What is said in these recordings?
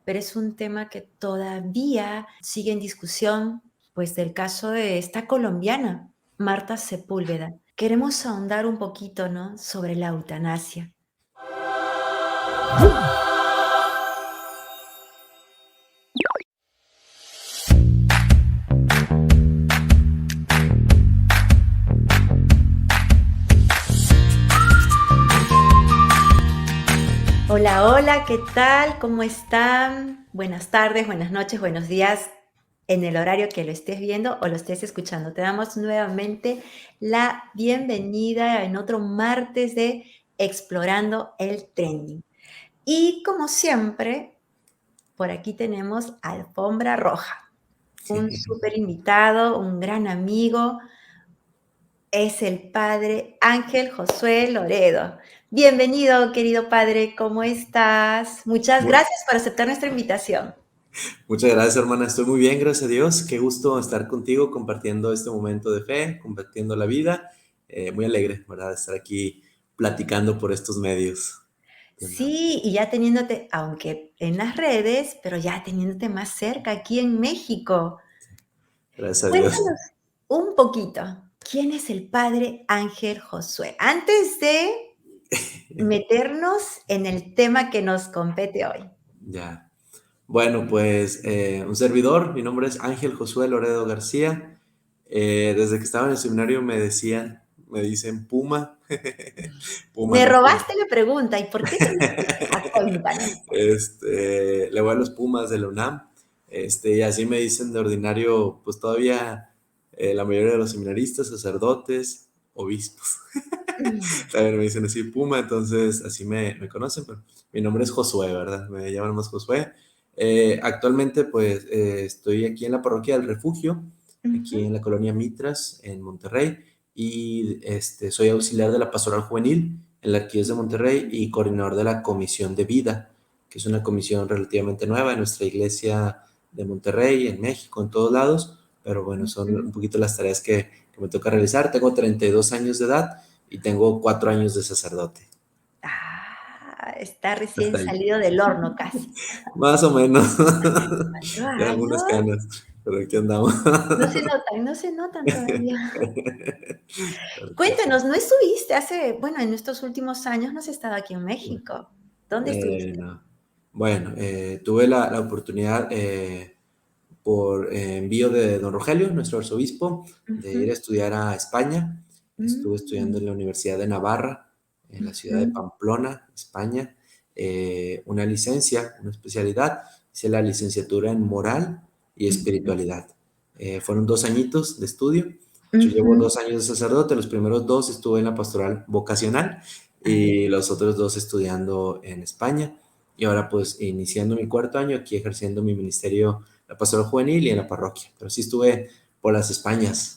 pero es un tema que todavía sigue en discusión, pues del caso de esta colombiana, Marta Sepúlveda. Queremos ahondar un poquito, ¿no?, sobre la eutanasia. Hola, hola, ¿qué tal? ¿Cómo están? Buenas tardes, buenas noches, buenos días en el horario que lo estés viendo o lo estés escuchando. Te damos nuevamente la bienvenida en otro martes de Explorando el Trending. Y como siempre, por aquí tenemos Alfombra Roja, un súper invitado, un gran amigo, es el padre Ángel Josué Loredo. Bienvenido, querido padre, ¿cómo estás? Muchas Mu- gracias por aceptar nuestra invitación. Muchas gracias, hermana. Estoy muy bien, gracias a Dios. Qué gusto estar contigo compartiendo este momento de fe, compartiendo la vida. Muy alegre, ¿verdad? De estar aquí platicando por estos medios. ¿Verdad? Sí, y ya teniéndote, aunque en las redes, pero ya teniéndote más cerca aquí en México. Gracias a Dios. Cuéntanos un poquito, ¿quién es el padre Ángel Josué? Antes de meternos en el tema que nos compete hoy. Ya. Bueno, pues un servidor, mi nombre es Ángel Josué Loredo García. Desde que estaba en el seminario me dicen Puma. Puma Me nació. robaste la pregunta, ¿y por qué te dices? Cuéntanos. Le voy a los Pumas de la UNAM. Y así me dicen de ordinario, pues todavía la mayoría de los seminaristas, sacerdotes, obispos. También me dicen así Puma, entonces así me conocen, pero mi nombre es Josué, ¿verdad? Me llaman más Josué. Actualmente, pues estoy aquí en la parroquia del Refugio, aquí Ujú. en la colonia Mitras, en Monterrey, y soy auxiliar de la Pastoral Juvenil en la Arquidiócesis de Monterrey y coordinador de la Comisión de Vida, que es una comisión relativamente nueva en nuestra iglesia de Monterrey, en México, en todos lados, pero bueno, son Ujú. un poquito las tareas que me toca realizar. Tengo 32 años de edad y tengo 4 años de sacerdote. Está recién Hasta ahí. salido del horno casi. Más o menos. Ya algunas 4 años. canas, pero aquí andamos. No se notan todavía. Claro que sí. Cuéntanos, ¿no estuviste bueno, en estos últimos años no has estado aquí en México? ¿Dónde estuviste? No. Bueno, tuve la oportunidad por envío de don Rogelio, nuestro arzobispo, de ir a Ujú. estudiar a España. Estuve estudiando Mm. en la Universidad de Navarra, en la ciudad de Ujú. Pamplona, España, una licencia, una especialidad. Hice la licenciatura en moral y Ujú. espiritualidad. Fueron 2 añitos de estudio. Yo llevo Ujú. 2 años de sacerdote, los primeros 2 estuve en la pastoral vocacional Ah, ya. y los otros 2 estudiando en España. Y ahora pues iniciando mi 4.º año aquí ejerciendo mi ministerio la pastoral juvenil y en la parroquia. Pero sí estuve por las Españas.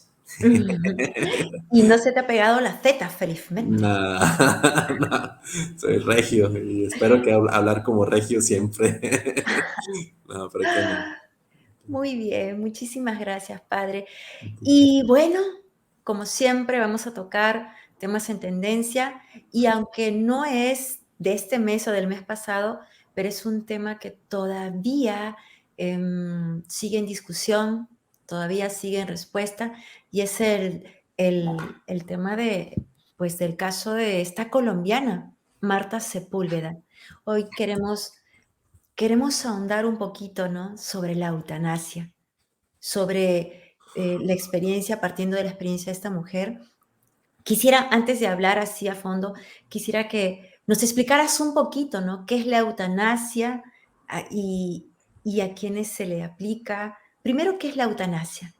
Y no se te ha pegado la Z, felizmente. Nada, no, soy regio y espero que hablar como regio siempre. No, pero aquí andamos. Muy bien, muchísimas gracias, padre. Y bueno, como siempre, vamos a tocar temas en tendencia y aunque no es de este mes o del mes pasado, pero es un tema que todavía sigue en discusión, todavía sigue en respuesta y es el tema pues, del caso de esta colombiana, Marta Sepúlveda. Hoy queremos ahondar un poquito, ¿no?, sobre la eutanasia, sobre la experiencia, partiendo de la experiencia de esta mujer. Quisiera, antes de hablar así a fondo, quisiera que nos explicaras un poquito, ¿no? ¿Qué es la eutanasia y a quiénes se le aplica? Primero, ¿qué es la eutanasia?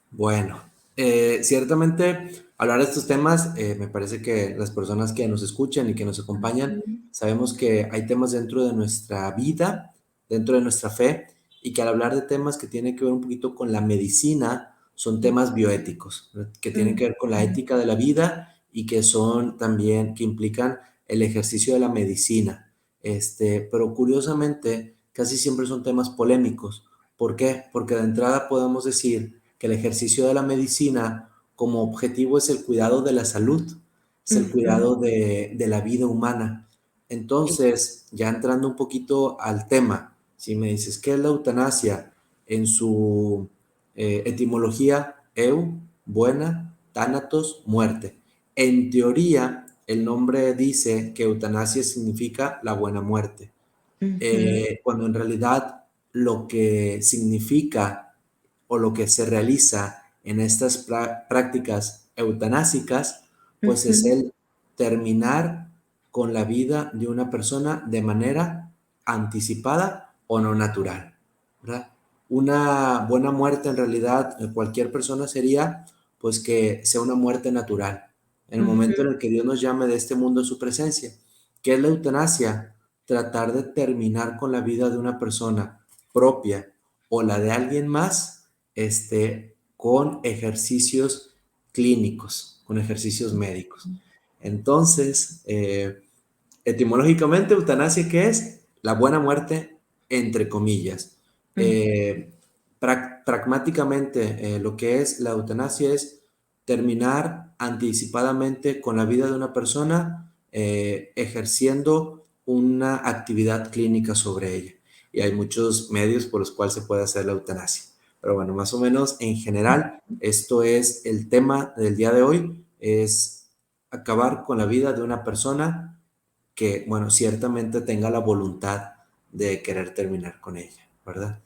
Bueno, ciertamente hablar de estos temas, me parece que las personas que nos escuchan y que nos acompañan, Ujú. sabemos que hay temas dentro de nuestra vida, dentro de nuestra fe, y que al hablar de temas que tienen que ver un poquito con la medicina, son temas bioéticos, ¿verdad? Que tienen que ver con la Ujú. ética de la vida y que son también, que implican el ejercicio de la medicina. Pero curiosamente, casi siempre son temas polémicos. ¿Por qué? Porque de entrada podemos decir que el ejercicio de la medicina como objetivo es el cuidado de la salud, es el Ujú. cuidado de la vida humana. Sí. Entonces, ya entrando un poquito al tema, Si me dices, ¿qué es la eutanasia? En su etimología, eu, buena, thanatos, muerte. En teoría, el nombre dice que eutanasia significa la buena muerte, Ujú, cuando en realidad lo que significa o lo que se realiza en estas prácticas eutanásicas, pues es ujú, el terminar con la vida de una persona de manera anticipada o no natural, ¿verdad? Una buena muerte en realidad, cualquier persona sería, pues que sea una muerte natural, en el ujú, momento en el que Dios nos llame de este mundo a su presencia. ¿Qué es la eutanasia? Tratar de terminar con la vida de una persona propia o la de alguien más, con ejercicios clínicos, con ejercicios médicos. Entonces, etimológicamente, eutanasia, ¿qué es? La buena muerte, entre comillas. ujú, Pragmáticamente, lo que es la eutanasia es terminar anticipadamente con la vida de una persona, ejerciendo una actividad clínica sobre ella. Y hay muchos medios por los cuales se puede hacer la eutanasia. Pero bueno, más o menos en general, esto es el tema del día de hoy, es acabar con la vida de una persona que, bueno, ciertamente tenga la voluntad de querer terminar con ella, ¿verdad?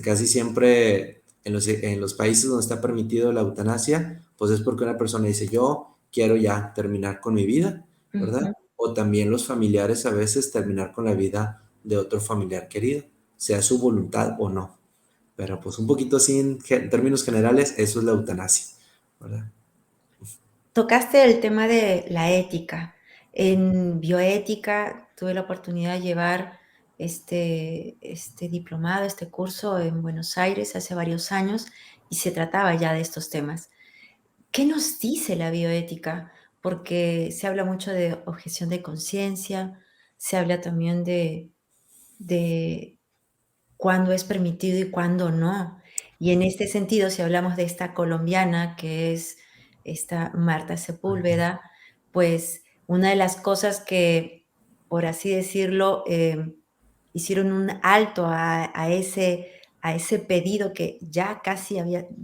Casi siempre en los países donde está permitido la eutanasia, pues es porque una persona dice, yo quiero ya terminar con mi vida, ujú. ¿verdad? O también los familiares a veces terminar con la vida de otro familiar querido, sea su voluntad o no. Pero pues un poquito así en términos generales, eso es la eutanasia, ¿verdad? Tocaste el tema de la ética. En bioética tuve la oportunidad de llevar este diplomado, este curso en Buenos Aires hace varios años y se trataba ya de estos temas. ¿Qué nos dice la bioética? Porque se habla mucho de objeción de conciencia, se habla también de cuándo es permitido y cuándo no. Y en este sentido, si hablamos de esta colombiana, que es esta Marta Sepúlveda, pues una de las cosas que, por así decirlo, hicieron un alto a ese pedido que ya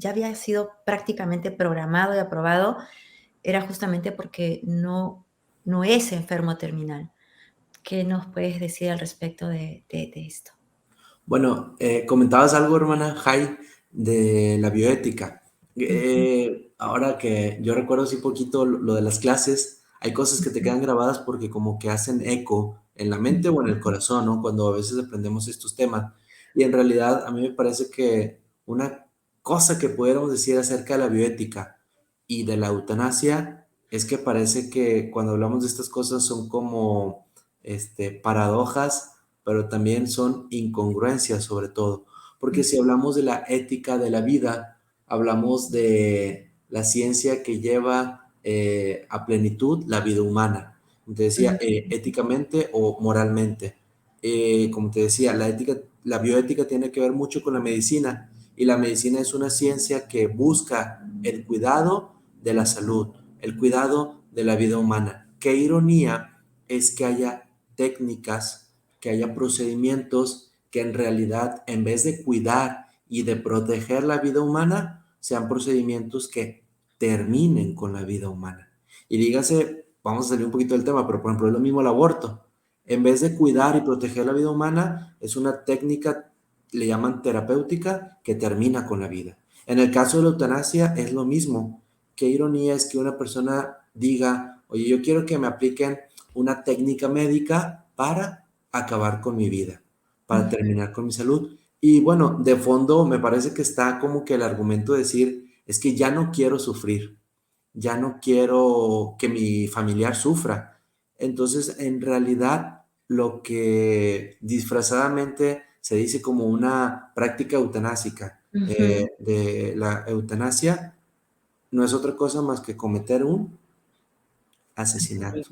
había sido prácticamente programado y aprobado, era justamente porque no es enfermo terminal. ¿Qué nos puedes decir al respecto de esto? Bueno, comentabas algo, hermana Jai, de la bioética. Ujú, Ahora que yo recuerdo así poquito lo de las clases, hay cosas que te ujú. quedan grabadas porque como que hacen eco en la mente o en el Ujú, corazón, ¿no? Cuando a veces aprendemos estos temas. Y en realidad a mí me parece que una cosa que pudiéramos decir acerca de la bioética y de la eutanasia es que parece que cuando hablamos de estas cosas son como paradojas, pero también son incongruencias sobre todo, porque mm, si hablamos de la ética de la vida, hablamos de la ciencia que lleva a plenitud la vida humana. Como te decía, mm, éticamente o moralmente. Como te decía, la bioética tiene que ver mucho con la medicina y la medicina es una ciencia que busca el cuidado de la salud, el cuidado de la vida humana. Qué ironía es que haya técnicas, que haya procedimientos que en realidad, en vez de cuidar y de proteger la vida humana, sean procedimientos que terminen con la vida humana. Y dígase, vamos a salir un poquito del tema, pero por ejemplo es lo mismo el aborto. En vez de cuidar y proteger la vida humana, es una técnica, le llaman terapéutica, que termina con la vida. En el caso de la eutanasia es lo mismo. Qué ironía es que una persona diga, oye, yo quiero que me apliquen una técnica médica para acabar con mi vida, para mm, terminar con mi salud. Y bueno, de fondo me parece que está como que el argumento de decir, es que ya no quiero sufrir, ya no quiero que mi familiar sufra. Entonces, en realidad, lo que disfrazadamente se dice como una práctica eutanásica, ujú. de la eutanasia, no es otra cosa más que cometer un asesinato.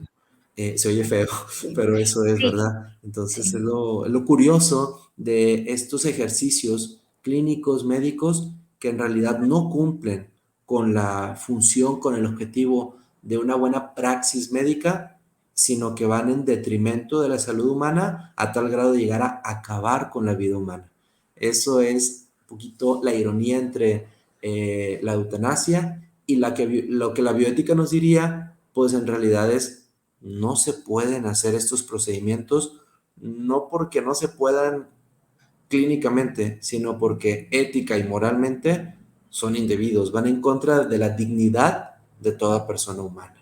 Se oye feo, pero eso es Sí, verdad. Entonces sí. es lo curioso de estos ejercicios clínicos, médicos, que en realidad no cumplen con la función, con el objetivo de una buena praxis médica, sino que van en detrimento de la salud humana a tal grado de llegar a acabar con la vida humana. Eso es un poquito la ironía entre la eutanasia y lo que la bioética nos diría, pues en realidad es, no se pueden hacer estos procedimientos, no porque no se puedan clínicamente, sino porque ética y moralmente son indebidos, van en contra de la dignidad de toda persona humana.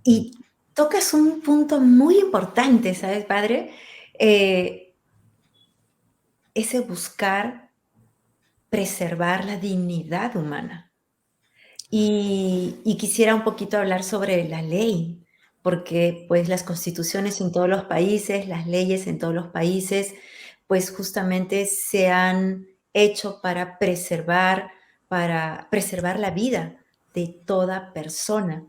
Y tocas un punto muy importante, ¿sabes, padre? Eh, ese buscar preservar la dignidad humana. Y quisiera un poquito hablar sobre la ley, porque pues las constituciones en todos los países, las leyes en todos los países, pues justamente se han hecho para preservar la vida de toda persona.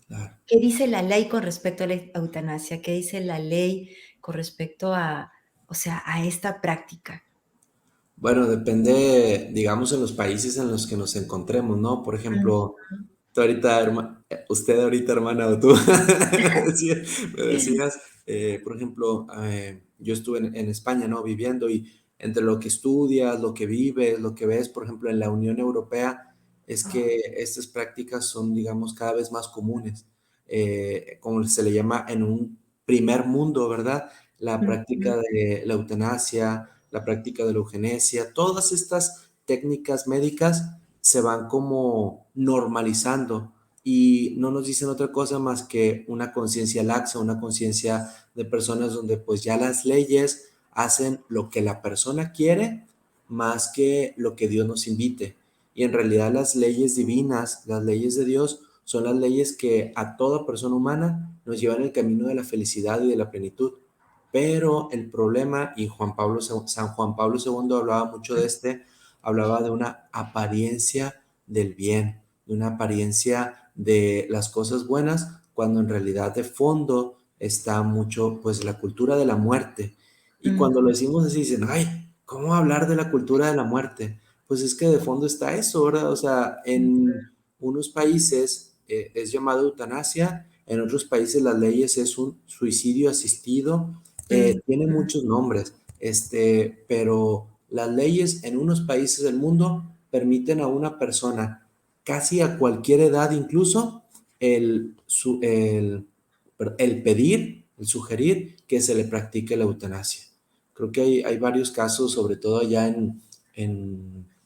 Claro. ¿Qué dice la ley con respecto a la eutanasia? ¿Qué dice la ley con respecto a, o sea, a esta práctica? Bueno, depende, digamos, en los países en los que nos encontremos, ¿no? Por ejemplo, tú ahorita, usted ahorita, hermana, o tú, me decías, por ejemplo, yo estuve en España, ¿no? Viviendo y entre lo que estudias, lo que vives, lo que ves, por ejemplo, en la Unión Europea, es que estas prácticas son, digamos, cada vez más comunes, como se le llama en un primer mundo, ¿verdad? La Ujú, práctica de la eutanasia, la práctica de la eugenesia, todas estas técnicas médicas se van como normalizando y no nos dicen otra cosa más que una conciencia laxa, una conciencia de personas donde pues ya las leyes hacen lo que la persona quiere más que lo que Dios nos invite. Y en realidad las leyes divinas, las leyes de Dios, son las leyes que a toda persona humana nos llevan el camino de la felicidad y de la plenitud. Pero el problema, y San Juan Pablo II hablaba mucho de hablaba de una apariencia del bien, de una apariencia de las cosas buenas, cuando en realidad de fondo está mucho, pues, la cultura de la muerte. Y ujú, cuando lo decimos así, dicen, ay, ¿cómo hablar de la cultura de la muerte? Pues es que de fondo está eso, ¿verdad? O sea, en unos países es llamado eutanasia, en otros países las leyes es un suicidio asistido, ujú, tiene ujú, muchos nombres, pero las leyes en unos países del mundo permiten a una persona, casi a cualquier edad incluso, el pedir, el sugerir que se le practique la eutanasia. Creo que hay varios casos, sobre todo allá en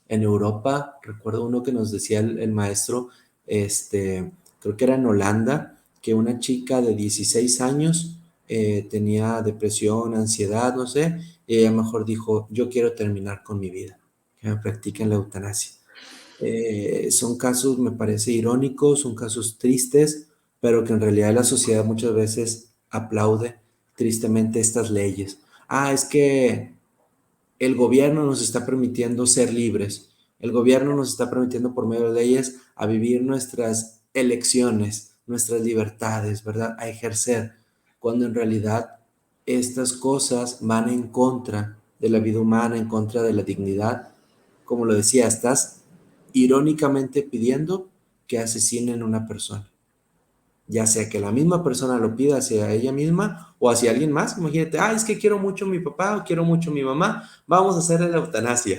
Europa. Recuerdo uno que nos decía el maestro, creo que era en Holanda, que una chica de 16 años tenía depresión, ansiedad, no sé, y ella mejor dijo, yo quiero terminar con mi vida, que me practiquen la eutanasia. Son casos, me parece, irónicos, son casos tristes, pero que en realidad la sociedad muchas veces aplaude tristemente estas leyes. Ah, es que el gobierno nos está permitiendo ser libres. El gobierno nos está permitiendo por medio de leyes a vivir nuestras elecciones, nuestras libertades, ¿verdad? A ejercer, cuando en realidad estas cosas van en contra de la vida humana, en contra de la dignidad. Como lo decía, estás irónicamente pidiendo que asesinen a una persona, ya sea que la misma persona lo pida hacia ella misma o hacia alguien más. Imagínate, ah, es que quiero mucho a mi papá o quiero mucho a mi mamá, vamos a hacerle la eutanasia.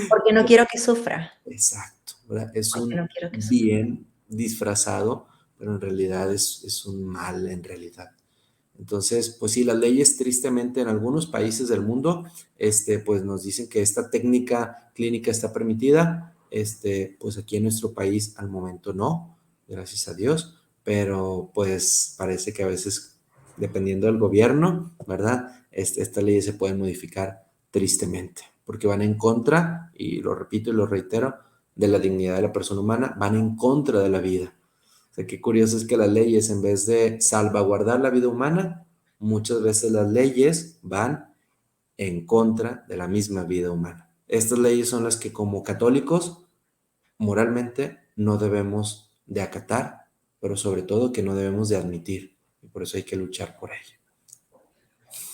porque no quiero que sufra, Exacto, ¿verdad? Es porque un no quiero que sufra. bien disfrazado, pero en realidad es un mal en realidad. Entonces, pues sí, las leyes tristemente en algunos países del mundo, pues nos dicen que esta técnica clínica está permitida, pues aquí en nuestro país al momento no, gracias a Dios, pero pues parece que a veces, dependiendo del gobierno, ¿verdad? Estas leyes se pueden modificar tristemente, porque van en contra, y lo repito y lo reitero, de la dignidad de la persona humana, van en contra de la vida. O sea, qué curioso es que las leyes, en vez de salvaguardar la vida humana, muchas veces las leyes van en contra de la misma vida humana. Estas leyes son las que como católicos moralmente no debemos de acatar, pero sobre todo que no debemos de admitir. Y por eso hay que luchar por ello.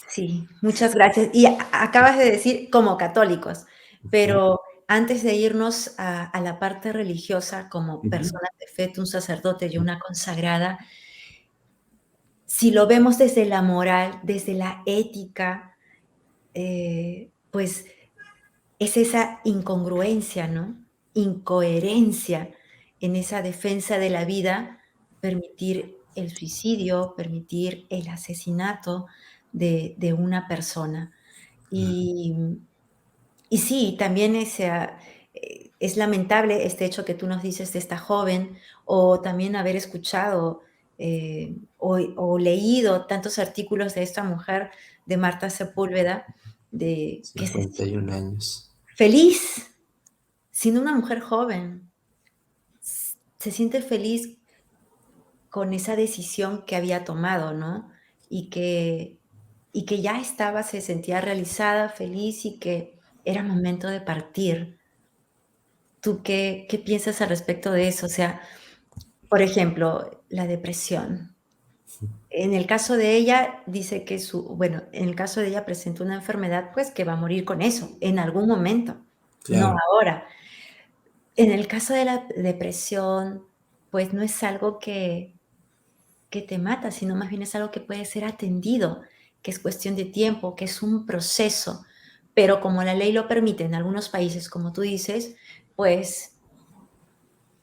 Sí, muchas gracias. Y acabas de decir como católicos, Ujú, pero antes de irnos a la parte religiosa, como ujú, personas de fe, tú un sacerdote y una consagrada, si lo vemos desde la moral, desde la ética, pues es esa incongruencia, ¿no? Incoherencia en esa defensa de la vida, permitir el suicidio, permitir el asesinato de una persona. Claro, Y, y sí, también es lamentable este hecho que tú nos dices de esta joven, o también haber escuchado o leído tantos artículos de esta mujer, de Marta Sepúlveda, de que se 51 años. feliz, siendo una mujer joven, se siente feliz con esa decisión que había tomado, ¿no? Y que, y que ya estaba, se sentía realizada, feliz y que era momento de partir. ¿Tú qué piensas al respecto de eso? O sea, por ejemplo, la depresión. En el caso de ella, dice que bueno, en el caso de ella presentó una enfermedad, pues que va a morir con eso, en algún momento, no Claro, ahora. En el caso de la depresión, pues no es algo que te mata, sino más bien es algo que puede ser atendido, que es cuestión de tiempo, que es un proceso. Pero como la ley lo permite en algunos países, como tú dices, pues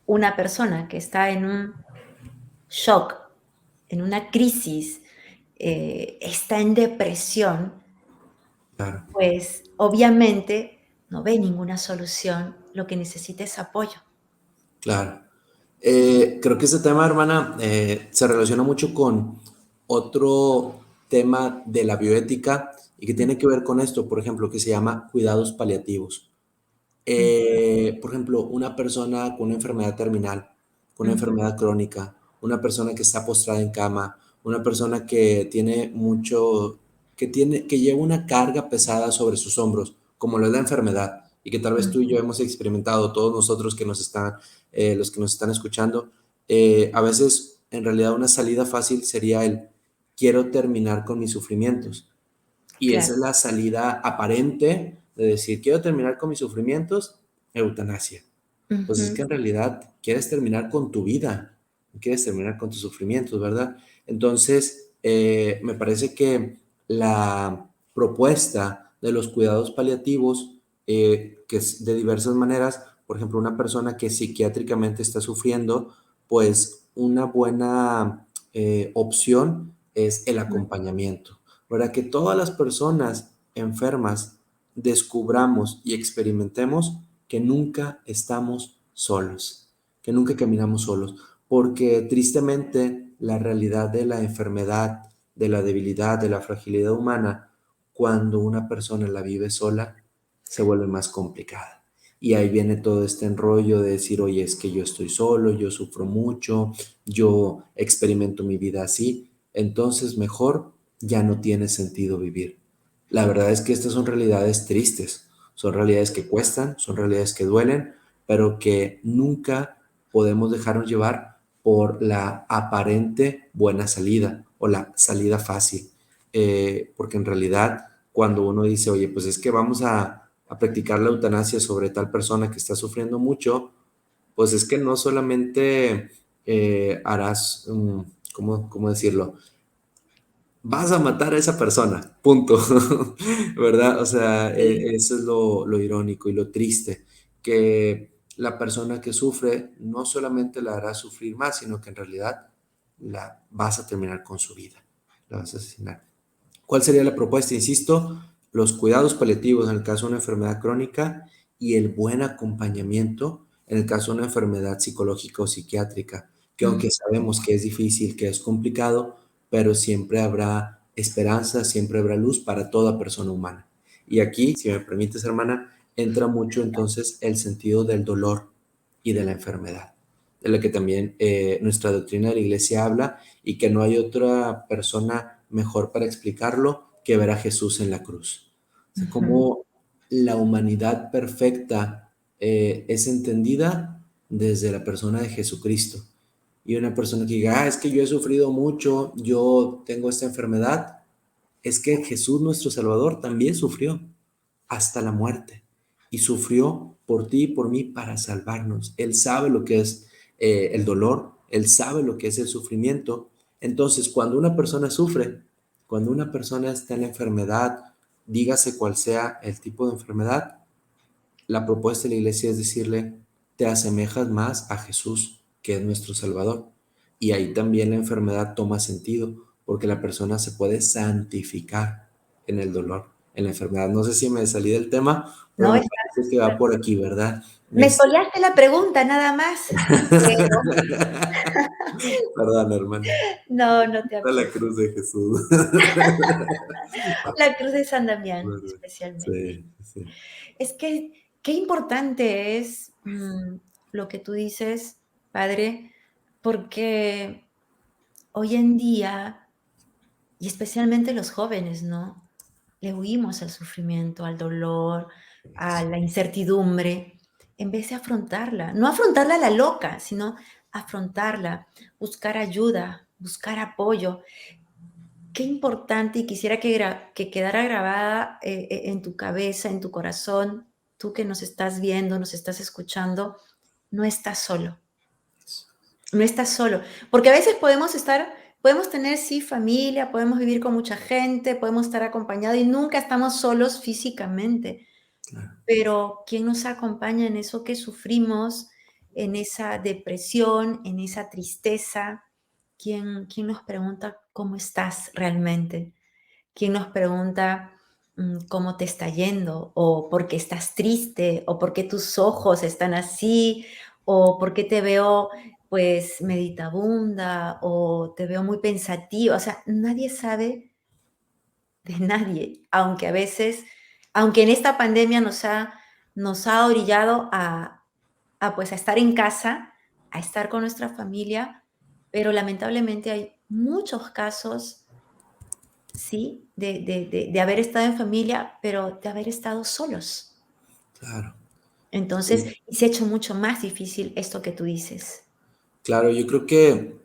una persona que está en un shock, en una crisis, está en depresión, claro, pues obviamente no ve ninguna solución, lo que necesita es apoyo. claro. Creo que este tema, hermana, se relaciona mucho con otro tema de la bioética y que tiene que ver con esto, por ejemplo, que se llama cuidados paliativos. Mm, Por ejemplo, una persona con una enfermedad terminal, con una mm, enfermedad crónica, una persona que está postrada en cama, una persona que tiene mucho, que lleva una carga pesada sobre sus hombros, como lo es la enfermedad, y que tal vez mm, tú y yo hemos experimentado, todos nosotros que nos están, los que nos están escuchando, a veces en realidad una salida fácil sería el quiero terminar con mis sufrimientos. Y esa claro. es la salida aparente de decir, quiero terminar con mis sufrimientos, eutanasia. Pues es que Ujú, en realidad quieres terminar con tu vida, quieres terminar con tus sufrimientos, ¿verdad? Entonces, me parece que la propuesta de los cuidados paliativos, que es de diversas maneras, por ejemplo, una persona que psiquiátricamente está sufriendo, pues una buena opción es el ujú, acompañamiento, para que todas las personas enfermas descubramos y experimentemos que nunca estamos solos, que nunca caminamos solos, porque tristemente la realidad de la enfermedad, de la debilidad, de la fragilidad humana, cuando una persona la vive sola, se vuelve más complicada. Y ahí viene todo este enrollo de decir, oye, es que yo estoy solo, yo sufro mucho, yo experimento mi vida así, entonces mejor ya no tiene sentido vivir. La verdad es que estas son realidades tristes, son realidades que cuestan, son realidades que duelen, pero que nunca podemos dejarnos llevar por la aparente buena salida o la salida fácil. Porque en realidad cuando uno dice, oye, pues es que vamos a practicar la eutanasia sobre tal persona que está sufriendo mucho, pues es que no solamente harás, ¿cómo decirlo? Vas a matar a esa persona, punto, ¿verdad? O sea, sí. eso es lo irónico y lo triste, que la persona que sufre no solamente la hará sufrir más, sino que en realidad la vas a terminar con su vida, la vas a asesinar. ¿Cuál sería la propuesta? Insisto, los cuidados paliativos en el caso de una enfermedad crónica y el buen acompañamiento en el caso de una enfermedad psicológica o psiquiátrica, que Mm, aunque sabemos que es difícil, que es complicado, pero siempre habrá esperanza, siempre habrá luz para toda persona humana. Y aquí, si me permites, hermana, entra mucho entonces el sentido del dolor y de la enfermedad, de la que también nuestra doctrina de la iglesia habla y que no hay otra persona mejor para explicarlo que ver a Jesús en la cruz. O sea, ujú, cómo la humanidad perfecta es entendida desde la persona de Jesucristo. Y una persona que diga, es que yo he sufrido mucho, yo tengo esta enfermedad, es que Jesús nuestro Salvador también sufrió hasta la muerte y sufrió por ti y por mí para salvarnos. Él sabe lo que es el dolor, él sabe lo que es el sufrimiento Entonces, cuando una persona sufre, cuando una persona está en la enfermedad, dígase cual sea el tipo de enfermedad, la propuesta de la iglesia es decirle, te asemejas más a Jesús, que es nuestro Salvador. Y ahí también la enfermedad toma sentido, porque la persona se puede santificar en el dolor, en la enfermedad. No sé si me salí del tema, pero No, me está parece que va súper. por aquí, ¿verdad? Me spoileaste la pregunta nada más, pero Perdón, hermano. no, no te A la apures. cruz de Jesús. La cruz de San Damián, ¿Verdad? especialmente. Sí, sí. Es que qué importante es, lo que tú dices, padre, porque hoy en día, y especialmente los jóvenes, ¿no? Le huimos al sufrimiento, al dolor, a la incertidumbre, en vez de afrontarla. No afrontarla a la loca, sino afrontarla, buscar ayuda, buscar apoyo. Qué importante, y quisiera que quedara grabada en tu cabeza, en tu corazón, tú que nos estás viendo, nos estás escuchando, no estás solo, no estás solo, porque a veces podemos tener, sí, familia, podemos vivir con mucha gente, podemos estar acompañados y nunca estamos solos físicamente, Claro, pero ¿quién nos acompaña en eso que sufrimos, en esa depresión, en esa tristeza? ¿Quién nos pregunta cómo estás realmente? ¿Quién nos pregunta cómo te está yendo? ¿O por qué estás triste? ¿O por qué tus ojos están así? ¿O por qué te veo pues meditabunda? ¿O te veo muy pensativa? O sea, nadie sabe de nadie, aunque a veces, aunque en esta pandemia nos ha orillado pues a estar en casa, a estar con nuestra familia, pero lamentablemente hay muchos casos, sí, de haber estado en familia, pero de haber estado solos. claro. Entonces, Sí, y se ha hecho mucho más difícil esto que tú dices. claro, yo creo que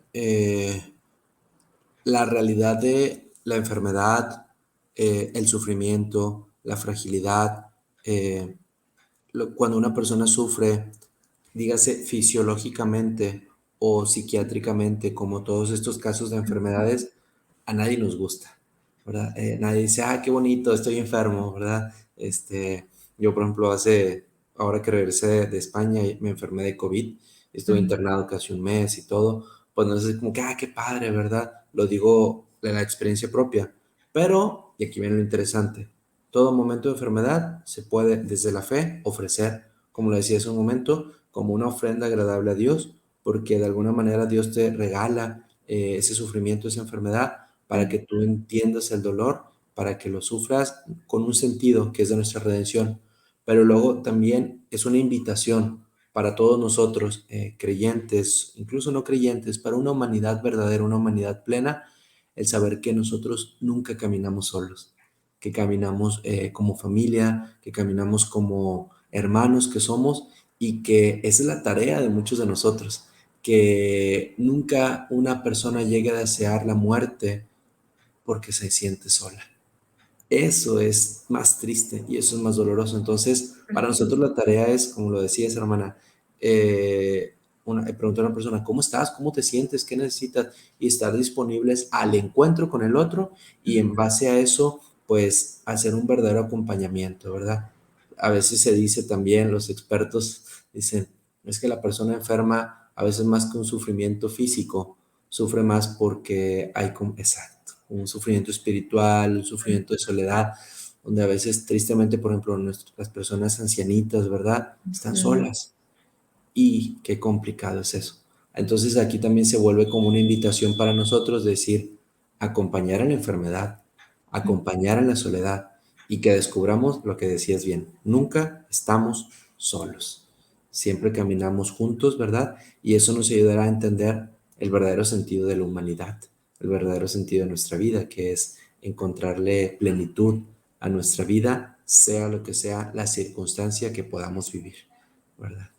la realidad de la enfermedad, el sufrimiento, la fragilidad, eh, cuando una persona sufre, dígase fisiológicamente o psiquiátricamente, como todos estos casos de Ujú, enfermedades, a nadie nos gusta, ¿verdad? Nadie dice, ah, qué bonito, estoy enfermo, ¿verdad? Yo, por ejemplo, ahora que regresé de España, me enfermé de COVID, estuve ujú, internado casi un mes y todo, pues no es como que, ah, qué padre, ¿verdad? Lo digo de la experiencia propia, pero, y aquí viene lo interesante, todo momento de enfermedad se puede desde la fe ofrecer, como lo decía hace un momento, como una ofrenda agradable a Dios, porque de alguna manera Dios te regala ese sufrimiento, esa enfermedad, para que ujú. tú entiendas el dolor, para que lo sufras con un sentido que es de nuestra redención. Pero luego también es una invitación para todos nosotros, creyentes, incluso no creyentes, para una humanidad verdadera, una humanidad plena, el saber que nosotros nunca caminamos solos, que caminamos como familia, que caminamos como hermanos que somos y que esa es la tarea de muchos de nosotros, que nunca una persona llegue a desear la muerte porque se siente sola. Eso es más triste y eso es más doloroso. Entonces, para Ujú. nosotros la tarea es, como lo decías, hermana, preguntar a una persona, ¿cómo estás? ¿Cómo te sientes? ¿Qué necesitas? Y estar disponibles al encuentro con el otro y en base a eso, pues, hacer un verdadero acompañamiento, ¿verdad? A veces se dice también, los expertos dicen, es que la persona enferma, a veces más que un sufrimiento físico, sufre más porque hay, exacto, un sufrimiento espiritual, un sufrimiento de soledad, donde a veces tristemente, por ejemplo, las personas ancianitas, ¿verdad? Están Ujú. solas. Y qué complicado es eso. Entonces aquí también se vuelve como una invitación para nosotros decir, acompañar en la enfermedad, acompañar en la soledad y que descubramos lo que decías bien, nunca estamos solos. Siempre caminamos juntos, ¿verdad? Y eso nos ayudará a entender el verdadero sentido de la humanidad, el verdadero sentido de nuestra vida, que es encontrarle plenitud a nuestra vida, sea lo que sea la circunstancia que podamos vivir, ¿verdad?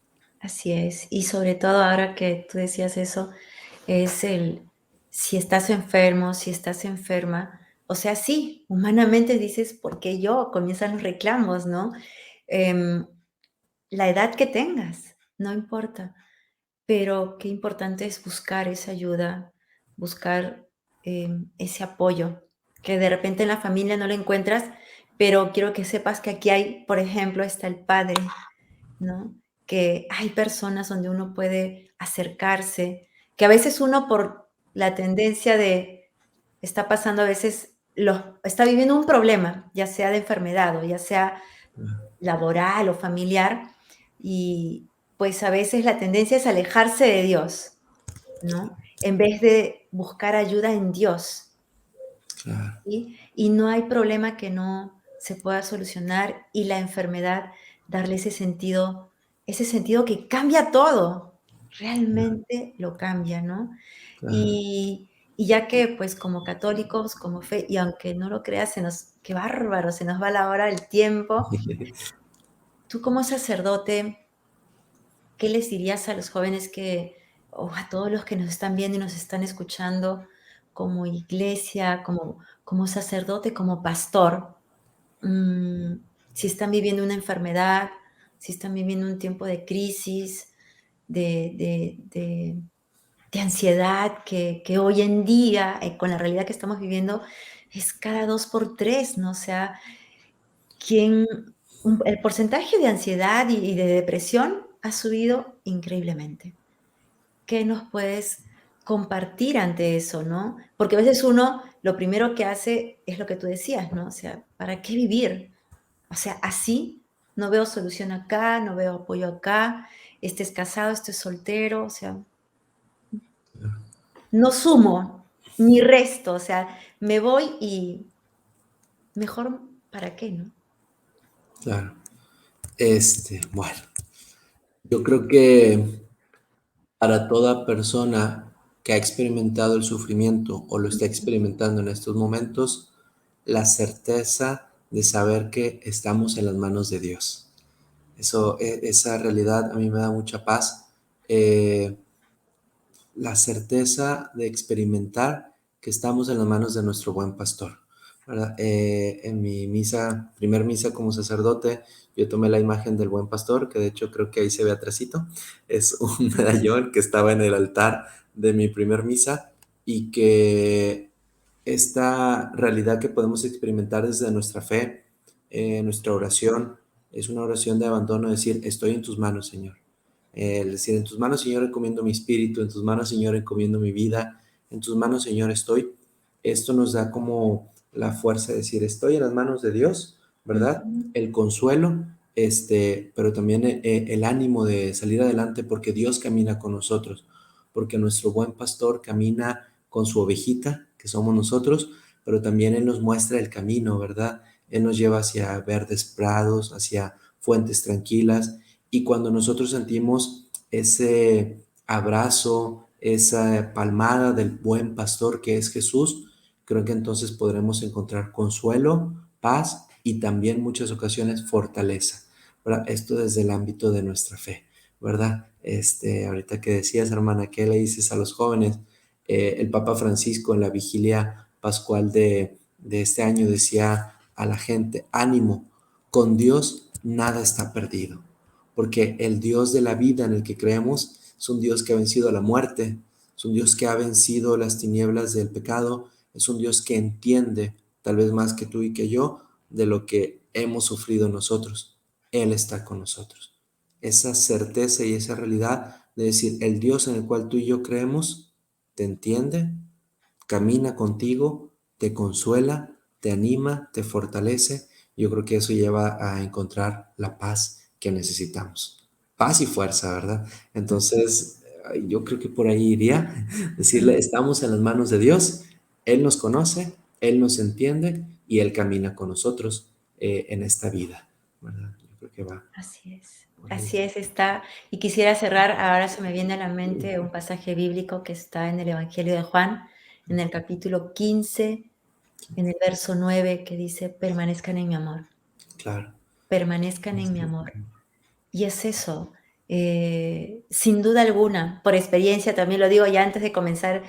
Así es. Y sobre todo ahora que tú decías eso, es si estás enfermo, si estás enferma, o sea, sí, humanamente dices, ¿por qué yo? Comienzan los reclamos, ¿no? Em, la edad que tengas, no importa, pero qué importante es buscar esa ayuda, buscar ese apoyo, que de repente en la familia no lo encuentras, pero quiero que sepas que aquí hay, por ejemplo, está el padre, ¿no? Que hay personas donde uno puede acercarse, que a veces uno por la tendencia de, está pasando a veces, está viviendo un problema, ya sea de enfermedad o ya sea laboral o familiar, y pues a veces la tendencia es alejarse de Dios, ¿no? En vez de buscar ayuda en Dios, Claro, ¿sí? Y no hay problema que no se pueda solucionar y la enfermedad darle ese sentido que cambia todo, realmente lo cambia, ¿no? claro. Y ya que, pues, como católicos, como fe, y aunque no lo creas, qué bárbaro, se nos va la hora, el tiempo. Tú como sacerdote, ¿qué les dirías a los jóvenes o a todos los que nos están viendo y nos están escuchando como iglesia, como sacerdote, como pastor? Mm, si están viviendo una enfermedad, si están viviendo un tiempo de crisis, de ansiedad, que hoy en día, con la realidad que estamos viviendo, es cada 2 por 3, ¿no? O sea, quien el porcentaje de ansiedad y de depresión ha subido increíblemente. ¿Qué nos puedes compartir ante eso, no? Porque a veces uno lo primero que hace es lo que tú decías, ¿no? O sea, ¿para qué vivir? O sea, así no veo solución acá, no veo apoyo acá, este es casado, este es soltero, o sea, no sumo ni resto, o sea, me voy y mejor para qué, ¿no? Claro. Bueno, yo creo que para toda persona que ha experimentado el sufrimiento o lo está experimentando en estos momentos, la certeza de saber que estamos en las manos de Dios. Esa realidad a mí me da mucha paz. Eh, la certeza de experimentar que estamos en las manos de nuestro buen pastor, ¿verdad? En mi misa, primer misa como sacerdote, yo tomé la imagen del buen pastor, que de hecho creo que ahí se ve atrásito, es un medallón que estaba en el altar de mi primer misa y que esta realidad que podemos experimentar desde nuestra fe, nuestra oración, es una oración de abandono, decir, estoy en tus manos, Señor. El decir, en tus manos, Señor, encomiendo mi espíritu, en tus manos, Señor, encomiendo mi vida, en tus manos, Señor, estoy. Esto nos da como la fuerza de decir, estoy en las manos de Dios, ¿verdad? Ujú, El consuelo, pero también el ánimo de salir adelante porque Dios camina con nosotros, porque nuestro buen pastor camina con su ovejita, que somos nosotros, pero también Él nos muestra el camino, ¿verdad? Él nos lleva hacia verdes prados, hacia fuentes tranquilas, y cuando nosotros sentimos ese abrazo, esa palmada del buen pastor que es Jesús, creo que entonces podremos encontrar consuelo, paz y también muchas ocasiones fortaleza, ¿verdad? Esto desde el ámbito de nuestra fe, ¿verdad? Ahorita que decías, hermana, ¿qué le dices a los jóvenes? El Papa Francisco en la vigilia pascual de este año decía a la gente, ánimo, con Dios nada está perdido, porque el Dios de la vida en el que creemos es un Dios que ha vencido a la muerte, es un Dios que ha vencido las tinieblas del pecado, es un Dios que entiende, tal vez más que tú y que yo, de lo que hemos sufrido nosotros. Él está con nosotros. Esa certeza y esa realidad de decir, el Dios en el cual tú y yo creemos, te entiende, camina contigo, te consuela, te anima, te fortalece. Yo creo que eso lleva a encontrar la paz que necesitamos. Paz y fuerza, ¿verdad? Entonces, yo creo que por ahí iría, ujú. decirle, estamos en las manos de Dios, Él nos conoce, Él nos entiende y Él camina con nosotros en esta vida, ¿verdad? Yo creo que va por ahí. Así es, está. Y quisiera cerrar, ahora se me viene a la mente un pasaje bíblico que está en el Evangelio de Juan, en el capítulo 15, en el verso 9, que dice, permanezcan en mi amor, Claro. permanezcan en mi amor. Y es eso, sin duda alguna, por experiencia también lo digo ya antes de comenzar,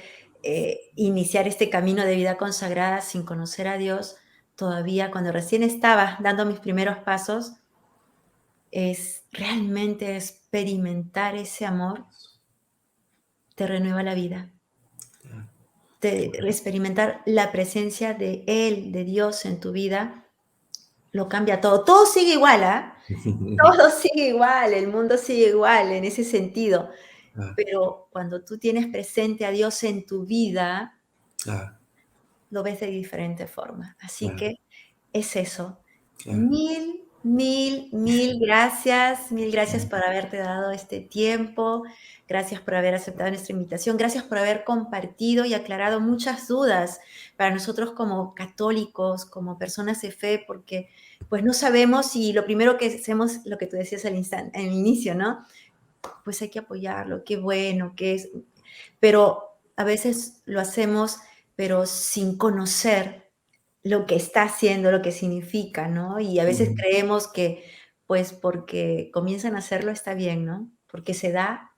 iniciar este camino de vida consagrada sin conocer a Dios, todavía cuando recién estaba dando mis primeros pasos, es realmente experimentar ese amor, te renueva la vida. de experimentar la presencia de Él, de Dios en tu vida, lo cambia todo. Todo sigue igual, ¿ah? Todo sigue igual, el mundo sigue igual en ese sentido, Claro, pero cuando tú tienes presente a Dios en tu vida, claro, lo ves de diferente forma. Así claro, que es eso. claro. Mil, mil, mil gracias por haberte dado este tiempo, gracias por haber aceptado nuestra invitación, gracias por haber compartido y aclarado muchas dudas para nosotros como católicos, como personas de fe, porque pues no sabemos y lo primero que hacemos, lo que tú decías al inicio, ¿no? Pues hay que apoyarlo, qué bueno, qué es, pero a veces lo hacemos, pero sin conocer lo que está haciendo, lo que significa, ¿no? Y a veces Ujú. creemos que, pues, porque comienzan a hacerlo está bien, ¿no? Porque se da,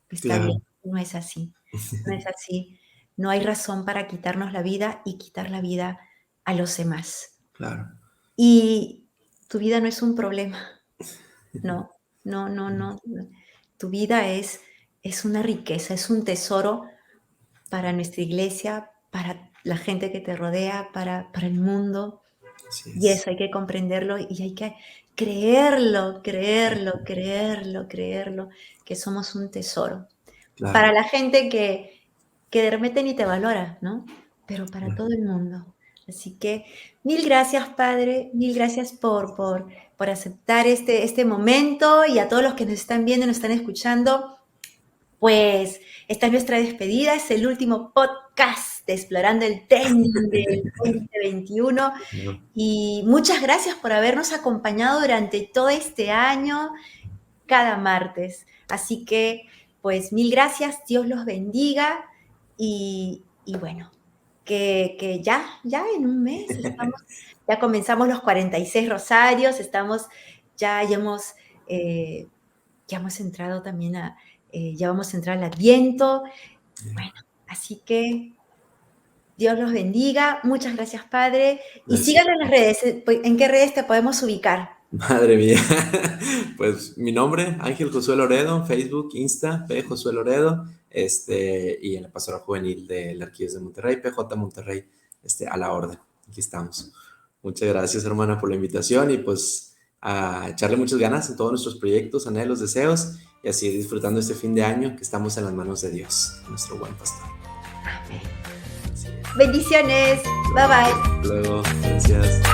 está bien. Claro, No es así, no es así. No hay razón para quitarnos la vida y quitar la vida a los demás. claro. Y tu vida no es un problema, no, no, no, no. Tu vida es una riqueza, es un tesoro para nuestra iglesia, para la gente que te rodea, para el mundo. Así Y es. eso hay que comprenderlo y hay que creerlo, creerlo, creerlo, creerlo, que somos un tesoro. Claro, Para la gente que de repente ni te valora, ¿no? Pero para claro. todo el mundo. Así que mil gracias, Padre, mil gracias por aceptar este momento y a todos los que nos están viendo y nos están escuchando. Pues esta es nuestra despedida, es el último podcast de Explorando el Trending del 2021 No, y muchas gracias por habernos acompañado durante todo este año, cada martes. Así que, pues mil gracias, Dios los bendiga y bueno, que ya en un mes ya comenzamos los 46 rosarios, ya hemos, eh, ya hemos entrado también ya vamos a entrar al Adviento. Bueno, así que Dios los bendiga. Muchas gracias, Padre. Y gracias. síganlo en las redes. ¿En qué redes te podemos ubicar? Madre mía. Pues mi nombre, Ángel Josué Loredo, Facebook, Insta, P. Josué Loredo, y en la Pastoral Juvenil de la Arquidiócesis de Monterrey, PJ Monterrey, a la orden. Aquí estamos. Muchas gracias, hermana, por la invitación y pues a echarle muchas ganas en todos nuestros proyectos, anhelos, deseos y así disfrutando este fin de año que estamos en las manos de Dios, nuestro buen pastor. Amén. Así es. Bendiciones. Bye bye. Hasta luego, gracias.